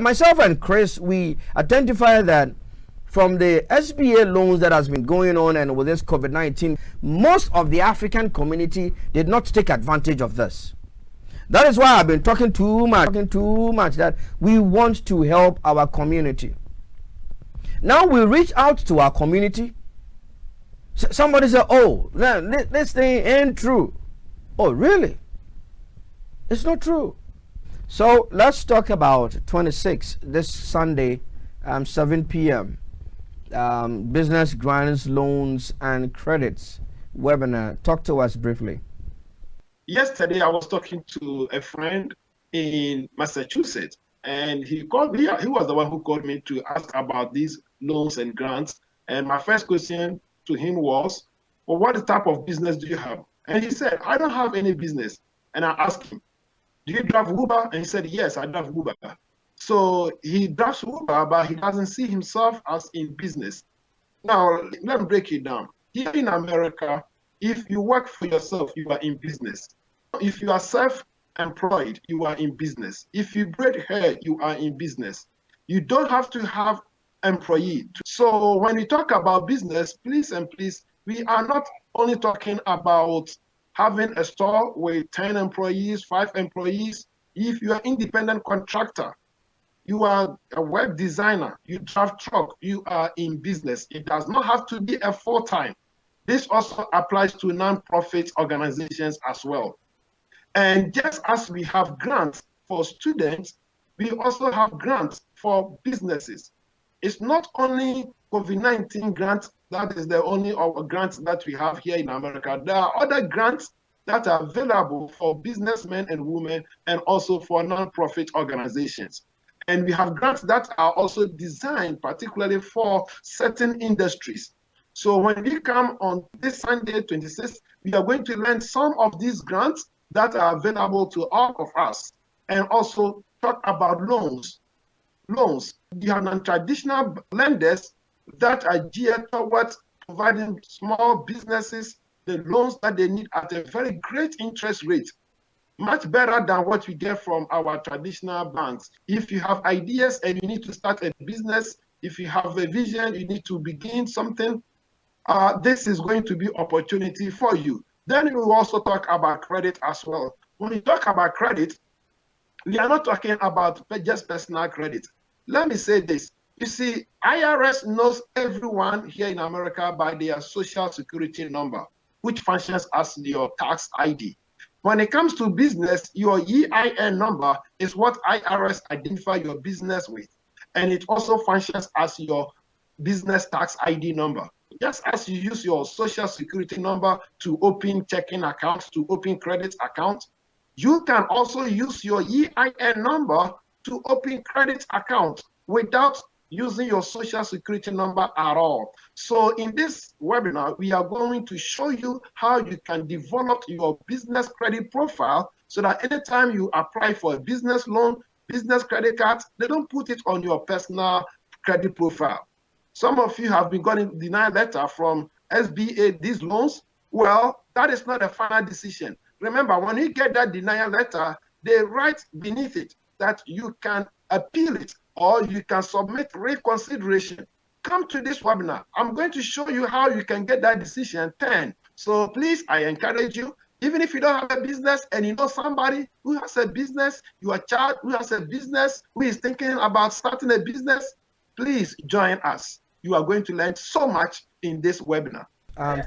Myself and Chris, we identify that from the SBA loans that has been going on and with this COVID-19, most of the African community did not take advantage of this. That is why I've been talking too much that we want to help our community. Now we reach out to our community. Somebody said, oh, this thing ain't true. Oh, really? It's not true. So let's talk about 26 this Sunday, 7 p.m. Business grants, loans, and credits webinar. Talk to us briefly. Yesterday, I was talking to a friend in Massachusetts, and he called me. He was the one who called me to ask about these loans and grants. And my first question to him was, well, what type of business do you have? And he said, I don't have any business. And I asked him, do you drive Uber? And he said, yes, I drive Uber. So he drives Uber, but he doesn't see himself as in business. Now, let me break it down. Here in America, if you work for yourself, you are in business. If you are self-employed, you are in business. If you braid hair, you are in business. You don't have to have employee. So when we talk about business, please and please, we are not only talking about having a store with 10 employees, 5 employees. If you are independent contractor, you are a web designer, you drive truck, you are in business. It does not have to be a full-time. This also applies to non-profit organizations as well. And just as we have grants for students, we also have grants for businesses. It's not only COVID-19 grants, that is the only grants that we have here in America. There are other grants that are available for businessmen and women and also for non-profit organizations. And we have grants that are also designed particularly for certain industries. So when we come on this Sunday, 26th, we are going to learn some of these grants that are available to all of us and also talk about loans. Loans, you have non-traditional lenders that are geared towards providing small businesses the loans that they need at a very great interest rate, much better than what we get from our traditional banks. If you have ideas and you need to start a business, if you have a vision, you need to begin something, this is going to be opportunity for you. Then we will also talk about credit as well. When we talk about credit, we are not talking about just personal credit. Let me say this. You see, IRS knows everyone here in America by their social security number, which functions as your tax ID. When it comes to business, your EIN number is what IRS identify your business with. And it also functions as your business tax ID number. Just as you use your social security number to open checking accounts, to open credit accounts, you can also use your EIN number to open credit accounts without using your social security number at all. So in this webinar, we are going to show you how you can develop your business credit profile so that anytime you apply for a business loan, business credit card, they don't put it on your personal credit profile. Some of you have been getting denial letter from SBA, these loans. Well, that is not a final decision. Remember, when you get that denial letter, they write beneath it that you can appeal it or you can submit reconsideration. Come to this webinar. I'm going to show you how you can get that decision 10. So please, I encourage you, even if you don't have a business and you know somebody who has a business, your child who has a business, who is thinking about starting a business, please join us. You are going to learn so much in this webinar.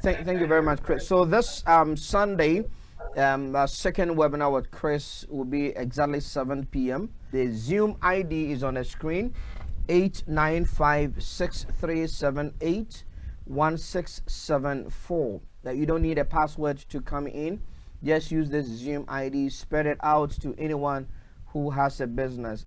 Thank you very much, Chris. So this Sunday, our second webinar with Chris will be exactly 7 p.m. The Zoom ID is on the screen, 89563781674. That you don't need a password to come in. Just use this Zoom ID, spread it out to anyone who has a business.